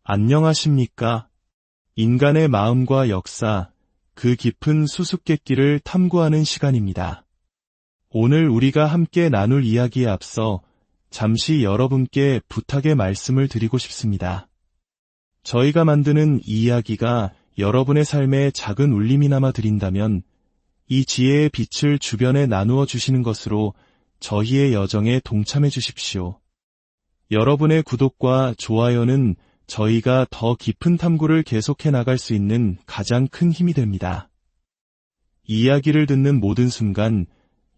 안녕하십니까? 인간의 마음과 역사, 그 깊은 수수께끼를 탐구하는 시간입니다. 오늘 우리가 함께 나눌 이야기에 앞서 잠시 여러분께 부탁의 말씀을 드리고 싶습니다. 저희가 만드는 이 이야기가 여러분의 삶에 작은 울림이나마 드린다면 이 지혜의 빛을 주변에 나누어 주시는 것으로 저희의 여정에 동참해 주십시오. 여러분의 구독과 좋아요는 저희가 더 깊은 탐구를 계속해 나갈 수 있는 가장 큰 힘이 됩니다. 이 이야기를 듣는 모든 순간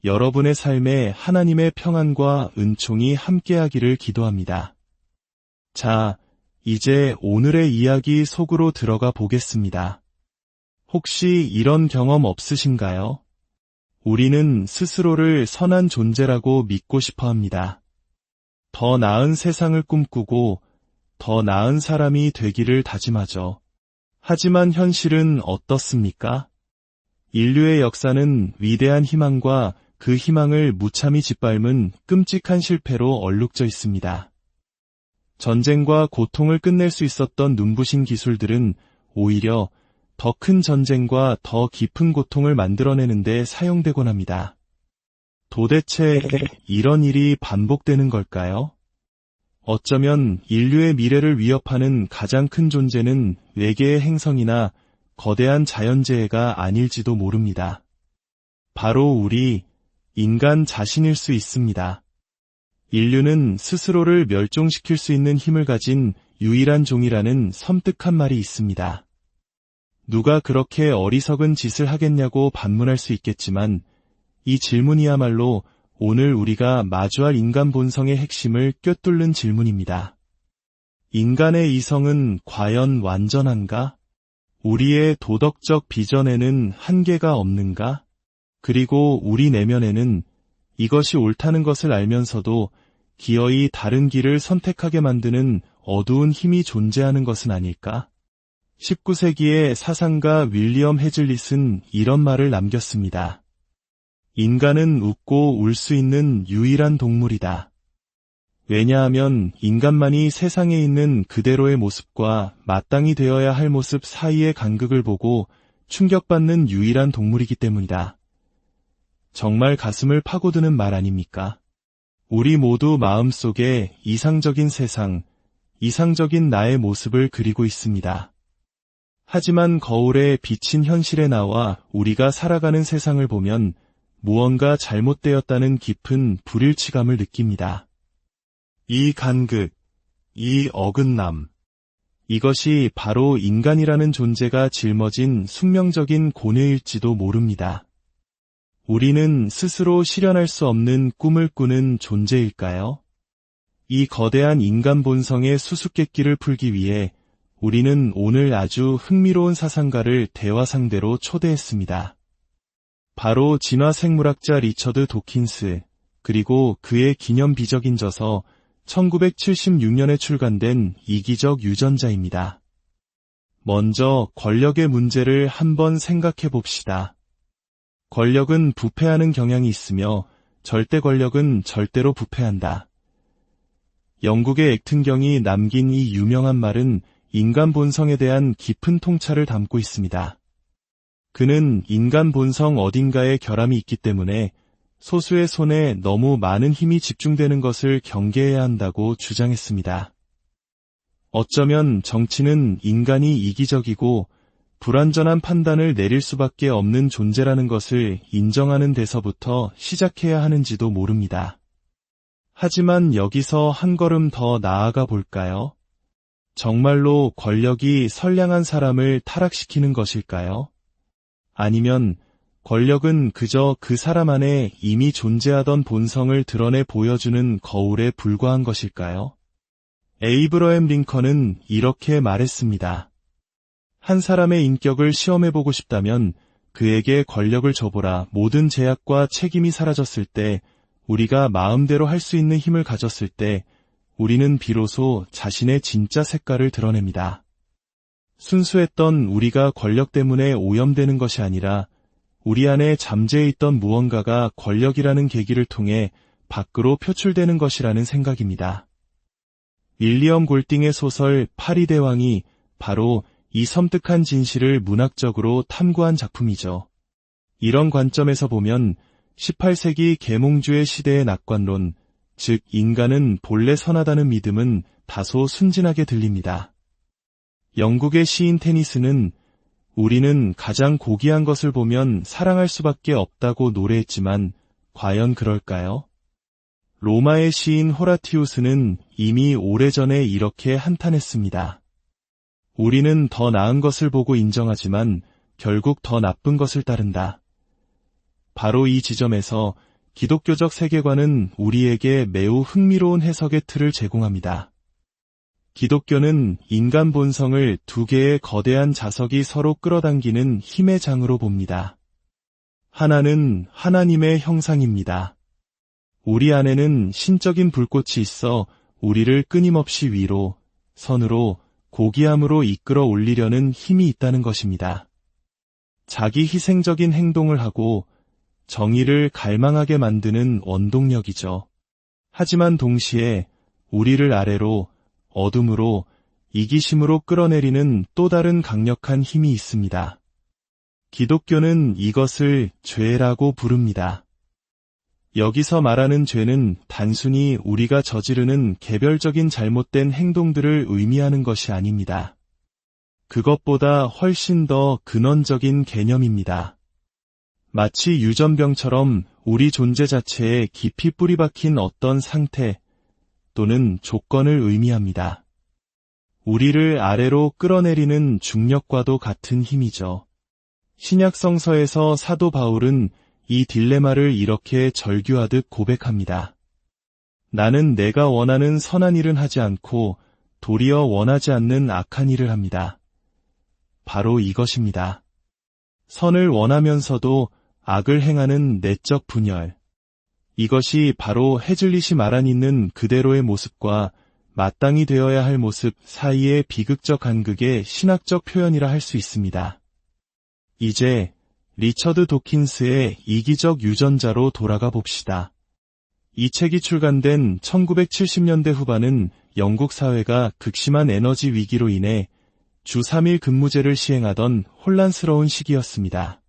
여러분의 삶에 하나님의 평안과 은총이 함께하기를 기도합니다. 자, 이제 오늘의 이야기 속으로 들어가 보겠습니다. 혹시 이런 경험 없으신가요? 우리는 스스로를 선한 존재라고 믿고 싶어 합니다. 더 나은 세상을 꿈꾸고 더 나은 사람이 되기를 다짐하죠. 하지만 현실은 어떻습니까? 인류의 역사는 위대한 희망과 그 희망을 무참히 짓밟은 끔찍한 실패로 얼룩져 있습니다. 전쟁과 고통을 끝낼 수 있었던 눈부신 기술들은 오히려 더 큰 전쟁과 더 깊은 고통을 만들어내는 데 사용되곤 합니다. 도대체 이런 일이 반복되는 걸까요? 어쩌면 인류의 미래를 위협하는 가장 큰 존재는 외계의 행성이나 거대한 자연재해가 아닐지도 모릅니다. 바로 우리, 인간 자신일 수 있습니다. 인류는 스스로를 멸종시킬 수 있는 힘을 가진 유일한 종이라는 섬뜩한 말이 있습니다. 누가 그렇게 어리석은 짓을 하겠냐고 반문할 수 있겠지만 이 질문이야말로 오늘 우리가 마주할 인간 본성의 핵심을 꿰뚫는 질문입니다. 인간의 이성은 과연 완전한가? 우리의 도덕적 비전에는 한계가 없는가? 그리고 우리 내면에는 이것이 옳다는 것을 알면서도 기어이 다른 길을 선택하게 만드는 어두운 힘이 존재하는 것은 아닐까? 19세기의 사상가 윌리엄 헤즐릿은 이런 말을 남겼습니다. 인간은 웃고 울 수 있는 유일한 동물이다. 왜냐하면 인간만이 세상에 있는 그대로의 모습과 마땅히 되어야 할 모습 사이의 간극을 보고 충격받는 유일한 동물이기 때문이다. 정말 가슴을 파고드는 말 아닙니까? 우리 모두 마음속에 이상적인 세상, 이상적인 나의 모습을 그리고 있습니다. 하지만 거울에 비친 현실에 나와 우리가 살아가는 세상을 보면 무언가 잘못되었다는 깊은 불일치감을 느낍니다. 이 간극, 이 어긋남, 이것이 바로 인간이라는 존재가 짊어진 숙명적인 고뇌일지도 모릅니다. 우리는 스스로 실현할 수 없는 꿈을 꾸는 존재일까요? 이 거대한 인간 본성의 수수께끼를 풀기 위해 우리는 오늘 아주 흥미로운 사상가를 대화 상대로 초대했습니다. 바로 진화생물학자 리처드 도킨스, 그리고 그의 기념비적인 저서 1976년에 출간된 이기적 유전자입니다. 먼저 권력의 문제를 한번 생각해 봅시다. 권력은 부패하는 경향이 있으며 절대 권력은 절대로 부패한다. 영국의 액튼경이 남긴 이 유명한 말은 인간 본성에 대한 깊은 통찰을 담고 있습니다. 그는 인간 본성 어딘가에 결함이 있기 때문에 소수의 손에 너무 많은 힘이 집중되는 것을 경계해야 한다고 주장했습니다. 어쩌면 정치는 인간이 이기적이고 불완전한 판단을 내릴 수밖에 없는 존재라는 것을 인정하는 데서부터 시작해야 하는지도 모릅니다. 하지만 여기서 한 걸음 더 나아가 볼까요? 정말로 권력이 선량한 사람을 타락시키는 것일까요? 아니면 권력은 그저 그 사람 안에 이미 존재하던 본성을 드러내 보여주는 거울에 불과한 것일까요? 에이브러햄 링컨은 이렇게 말했습니다. 한 사람의 인격을 시험해보고 싶다면 그에게 권력을 줘보라. 모든 제약과 책임이 사라졌을 때, 우리가 마음대로 할 수 있는 힘을 가졌을 때 우리는 비로소 자신의 진짜 색깔을 드러냅니다. 순수했던 우리가 권력 때문에 오염되는 것이 아니라 우리 안에 잠재해 있던 무언가가 권력이라는 계기를 통해 밖으로 표출되는 것이라는 생각입니다. 윌리엄 골딩의 소설 파리대왕이 바로 이 섬뜩한 진실을 문학적으로 탐구한 작품이죠. 이런 관점에서 보면 18세기 계몽주의 시대의 낙관론, 즉 인간은 본래 선하다는 믿음은 다소 순진하게 들립니다. 영국의 시인 테니스는 우리는 가장 고귀한 것을 보면 사랑할 수밖에 없다고 노래했지만 과연 그럴까요? 로마의 시인 호라티우스는 이미 오래전에 이렇게 한탄했습니다. 우리는 더 나은 것을 보고 인정하지만 결국 더 나쁜 것을 따른다. 바로 이 지점에서 기독교적 세계관은 우리에게 매우 흥미로운 해석의 틀을 제공합니다. 기독교는 인간 본성을 두 개의 거대한 자석이 서로 끌어당기는 힘의 장으로 봅니다. 하나는 하나님의 형상입니다. 우리 안에는 신적인 불꽃이 있어 우리를 끊임없이 위로, 선으로, 고귀함으로 이끌어 올리려는 힘이 있다는 것입니다. 자기 희생적인 행동을 하고 정의를 갈망하게 만드는 원동력이죠. 하지만 동시에 우리를 아래로, 어둠으로, 이기심으로 끌어내리는 또 다른 강력한 힘이 있습니다. 기독교는 이것을 죄라고 부릅니다. 여기서 말하는 죄는 단순히 우리가 저지르는 개별적인 잘못된 행동들을 의미하는 것이 아닙니다. 그것보다 훨씬 더 근원적인 개념입니다. 마치 유전병처럼 우리 존재 자체에 깊이 뿌리박힌 어떤 상태 또는 조건을 의미합니다. 우리를 아래로 끌어내리는 중력과도 같은 힘이죠. 신약성서에서 사도 바울은 이 딜레마를 이렇게 절규하듯 고백합니다. 나는 내가 원하는 선한 일은 하지 않고 도리어 원하지 않는 악한 일을 합니다. 바로 이것입니다. 선을 원하면서도 악을 행하는 내적 분열. 이것이 바로 헤즐릿이 말한 그대로의 모습과 마땅히 되어야 할 모습 사이의 비극적 간극의 신학적 표현이라 할 수 있습니다. 이제 리처드 도킨스의 이기적 유전자로 돌아가 봅시다. 이 책이 출간된 1970년대 후반은 영국 사회가 극심한 에너지 위기로 인해 주 3일 근무제를 시행하던 혼란스러운 시기였습니다.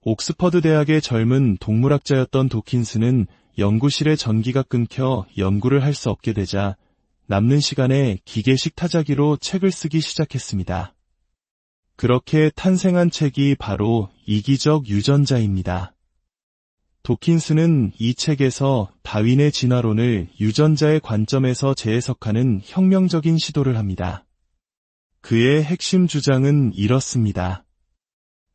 옥스퍼드 대학의 젊은 동물학자였던 도킨스는 연구실의 전기가 끊겨 연구를 할 수 없게 되자 남는 시간에 기계식 타자기로 책을 쓰기 시작했습니다. 그렇게 탄생한 책이 바로 이기적 유전자입니다. 도킨스는 이 책에서 다윈의 진화론을 유전자의 관점에서 재해석하는 혁명적인 시도를 합니다. 그의 핵심 주장은 이렇습니다.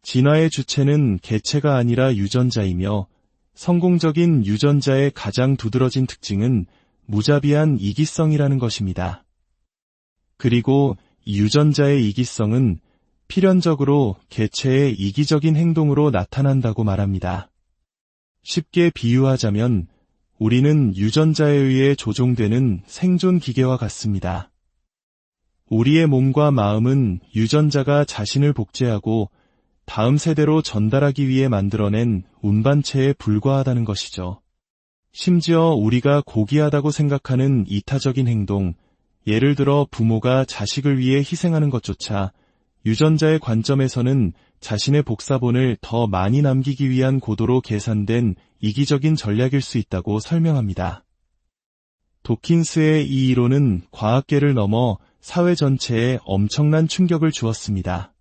진화의 주체는 개체가 아니라 유전자이며 성공적인 유전자의 가장 두드러진 특징은 무자비한 이기성이라는 것입니다. 그리고 유전자의 이기성은 필연적으로 개체의 이기적인 행동으로 나타난다고 말합니다. 쉽게 비유하자면 우리는 유전자에 의해 조종되는 생존 기계와 같습니다. 우리의 몸과 마음은 유전자가 자신을 복제하고 다음 세대로 전달하기 위해 만들어낸 운반체에 불과하다는 것이죠. 심지어 우리가 고귀하다고 생각하는 이타적인 행동, 예를 들어 부모가 자식을 위해 희생하는 것조차 유전자의 관점에서는 자신의 복사본을 더 많이 남기기 위한 고도로 계산된 이기적인 전략일 수 있다고 설명합니다. 도킨스의 이 이론은 과학계를 넘어 사회 전체에 엄청난 충격을 주었습니다.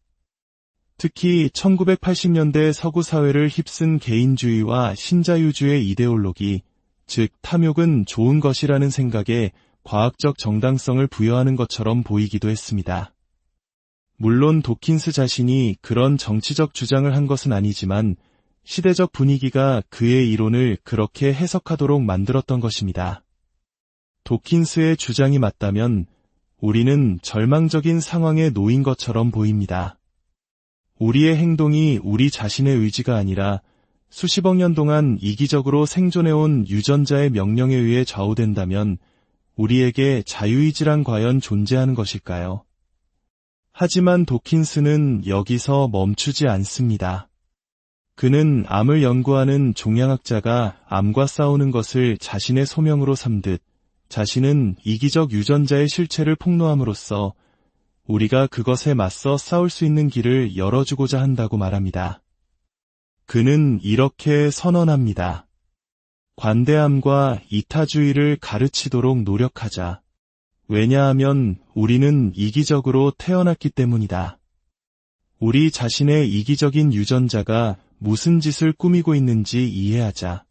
특히 1980년대 서구 사회를 휩쓴 개인주의와 신자유주의 이데올로기, 즉 탐욕은 좋은 것이라는 생각에 과학적 정당성을 부여하는 것처럼 보이기도 했습니다. 물론 도킨스 자신이 그런 정치적 주장을 한 것은 아니지만 시대적 분위기가 그의 이론을 그렇게 해석하도록 만들었던 것입니다. 도킨스의 주장이 맞다면 우리는 절망적인 상황에 놓인 것처럼 보입니다. 우리의 행동이 우리 자신의 의지가 아니라 수십억 년 동안 이기적으로 생존해온 유전자의 명령에 의해 좌우된다면 우리에게 자유의지란 과연 존재하는 것일까요? 하지만 도킨스는 여기서 멈추지 않습니다. 그는 암을 연구하는 종양학자가 암과 싸우는 것을 자신의 소명으로 삼듯 자신은 이기적 유전자의 실체를 폭로함으로써 우리가 그것에 맞서 싸울 수 있는 길을 열어주고자 한다고 말합니다. 그는 이렇게 선언합니다. 관대함과 이타주의를 가르치도록 노력하자. 왜냐하면 우리는 이기적으로 태어났기 때문이다. 우리 자신의 이기적인 유전자가 무슨 짓을 꾸미고 있는지 이해하자.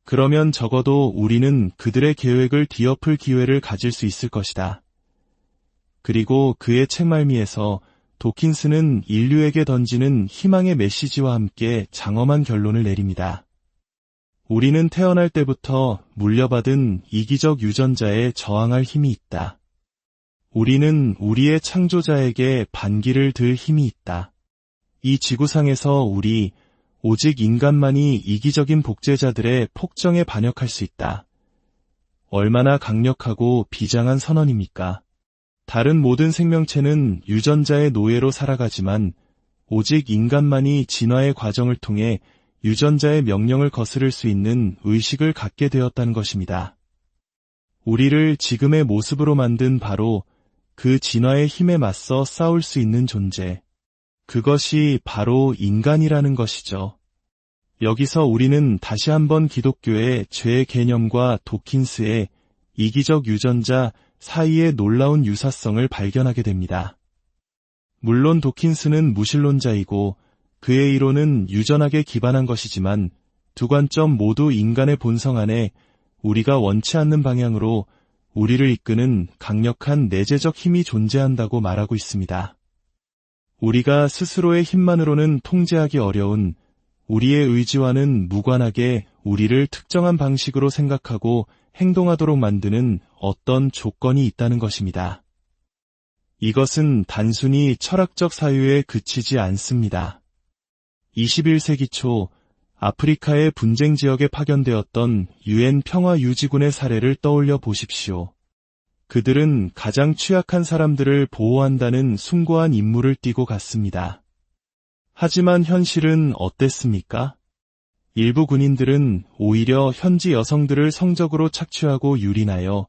그러면 적어도 우리는 그들의 계획을 뒤엎을 기회를 가질 수 있을 것이다. 그리고 그의 책말미에서 도킨스는 인류에게 던지는 희망의 메시지와 함께 장엄한 결론을 내립니다. 우리는 태어날 때부터 물려받은 이기적 유전자에 저항할 힘이 있다. 우리는 우리의 창조자에게 반기를 들 힘이 있다. 이 지구상에서 우리, 오직 인간만이 이기적인 복제자들의 폭정에 반역할 수 있다. 얼마나 강력하고 비장한 선언입니까? 다른 모든 생명체는 유전자의 노예로 살아가지만 오직 인간만이 진화의 과정을 통해 유전자의 명령을 거스를 수 있는 의식을 갖게 되었다는 것입니다. 우리를 지금의 모습으로 만든 바로 그 진화의 힘에 맞서 싸울 수 있는 존재. 그것이 바로 인간이라는 것이죠. 여기서 우리는 다시 한번 기독교의 죄의 개념과 도킨스의 이기적 유전자 사이의 놀라운 유사성을 발견하게 됩니다. 물론 도킨스는 무신론자이고 그의 이론은 유전학에 기반한 것이지만 두 관점 모두 인간의 본성 안에 우리가 원치 않는 방향으로 우리를 이끄는 강력한 내재적 힘이 존재한다고 말하고 있습니다. 우리가 스스로의 힘만으로는 통제하기 어려운 우리의 의지와는 무관하게 우리를 특정한 방식으로 생각하고 행동하도록 만드는 어떤 조건이 있다는 것입니다. 이것은 단순히 철학적 사유에 그치지 않습니다. 21세기 초 아프리카의 분쟁 지역에 파견되었던 UN 평화유지군의 사례를 떠올려 보십시오. 그들은 가장 취약한 사람들을 보호한다는 숭고한 임무를 띠고 갔습니다. 하지만 현실은 어땠습니까? 일부 군인들은 오히려 현지 여성들을 성적으로 착취하고 유린하여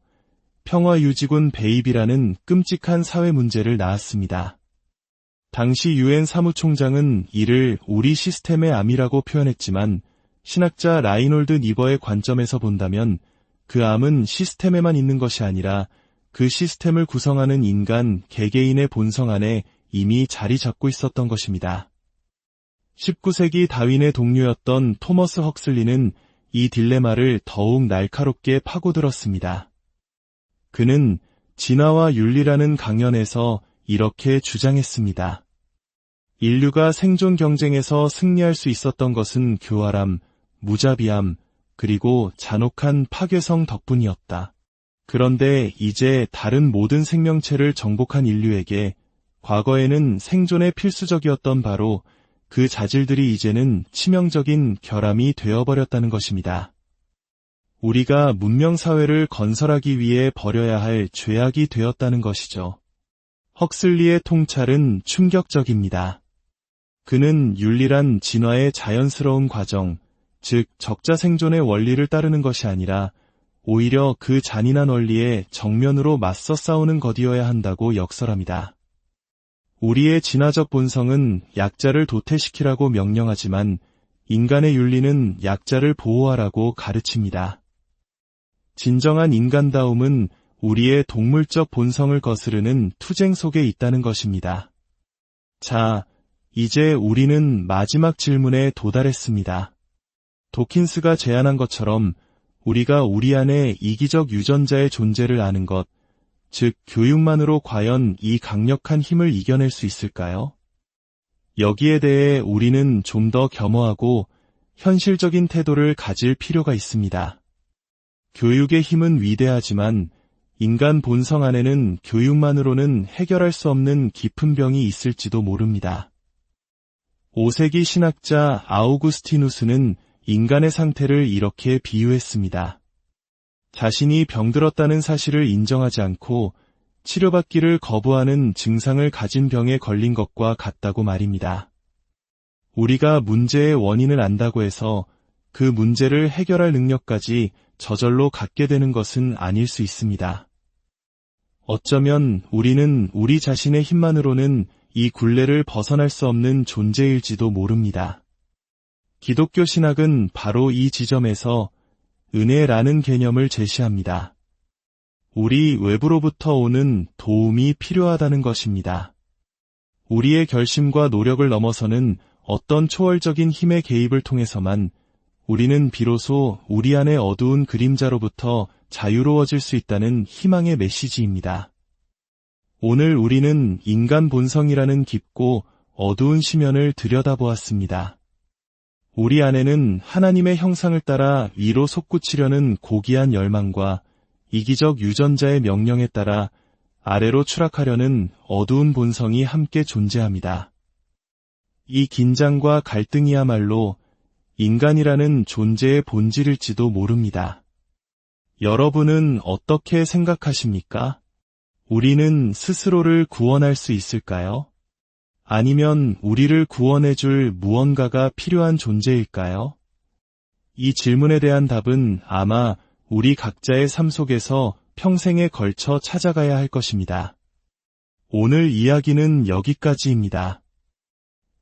평화유지군 배입이라는 끔찍한 사회 문제를 낳았습니다. 당시 UN 사무총장은 이를 우리 시스템의 암이라고 표현했지만 신학자 라이놀드 니버의 관점에서 본다면 그 암은 시스템에만 있는 것이 아니라 그 시스템을 구성하는 인간 개개인의 본성 안에 이미 자리 잡고 있었던 것입니다. 19세기 다윈의 동료였던 토머스 헉슬리는 이 딜레마를 더욱 날카롭게 파고들었습니다. 그는 진화와 윤리라는 강연에서 이렇게 주장했습니다. 인류가 생존 경쟁에서 승리할 수 있었던 것은 교활함, 무자비함, 그리고 잔혹한 파괴성 덕분이었다. 그런데 이제 다른 모든 생명체를 정복한 인류에게 과거에는 생존에 필수적이었던 바로 그 자질들이 이제는 치명적인 결함이 되어버렸다는 것입니다. 우리가 문명사회를 건설하기 위해 버려야 할 죄악이 되었다는 것이죠. 헉슬리의 통찰은 충격적입니다. 그는 윤리란 진화의 자연스러운 과정, 즉 적자 생존의 원리를 따르는 것이 아니라 오히려 그 잔인한 원리에 정면으로 맞서 싸우는 것이어야 한다고 역설합니다. 우리의 진화적 본성은 약자를 도태시키라고 명령하지만 인간의 윤리는 약자를 보호하라고 가르칩니다. 진정한 인간다움은 우리의 동물적 본성을 거스르는 투쟁 속에 있다는 것입니다. 자, 이제 우리는 마지막 질문에 도달했습니다. 도킨스가 제안한 것처럼 우리가 우리 안에 이기적 유전자의 존재를 아는 것, 즉 교육만으로 과연 이 강력한 힘을 이겨낼 수 있을까요? 여기에 대해 우리는 좀 더 겸허하고 현실적인 태도를 가질 필요가 있습니다. 교육의 힘은 위대하지만 인간 본성 안에는 교육만으로는 해결할 수 없는 깊은 병이 있을지도 모릅니다. 5세기 신학자 아우구스티누스는 인간의 상태를 이렇게 비유했습니다. 자신이 병들었다는 사실을 인정하지 않고 치료받기를 거부하는 증상을 가진 병에 걸린 것과 같다고 말입니다. 우리가 문제의 원인을 안다고 해서 그 문제를 해결할 능력까지 저절로 갖게 되는 것은 아닐 수 있습니다. 어쩌면 우리는 우리 자신의 힘만으로는 이 굴레를 벗어날 수 없는 존재일지도 모릅니다. 기독교 신학은 바로 이 지점에서 은혜라는 개념을 제시합니다. 우리 외부로부터 오는 도움이 필요하다는 것입니다. 우리의 결심과 노력을 넘어서는 어떤 초월적인 힘의 개입을 통해서만 우리는 비로소 우리 안의 어두운 그림자로부터 자유로워질 수 있다는 희망의 메시지입니다. 오늘 우리는 인간 본성이라는 깊고 어두운 시면을 들여다보았습니다. 우리 안에는 하나님의 형상을 따라 위로 솟구치려는 고귀한 열망과 이기적 유전자의 명령에 따라 아래로 추락하려는 어두운 본성이 함께 존재합니다. 이 긴장과 갈등이야말로 인간이라는 존재의 본질일지도 모릅니다. 여러분은 어떻게 생각하십니까? 우리는 스스로를 구원할 수 있을까요? 아니면 우리를 구원해줄 무언가가 필요한 존재일까요? 이 질문에 대한 답은 아마 우리 각자의 삶 속에서 평생에 걸쳐 찾아가야 할 것입니다. 오늘 이야기는 여기까지입니다.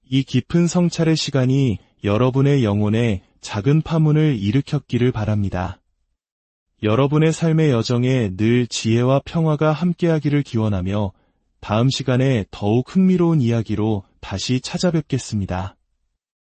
이 깊은 성찰의 시간이 여러분의 영혼에 작은 파문을 일으켰기를 바랍니다. 여러분의 삶의 여정에 늘 지혜와 평화가 함께하기를 기원하며 다음 시간에 더욱 흥미로운 이야기로 다시 찾아뵙겠습니다.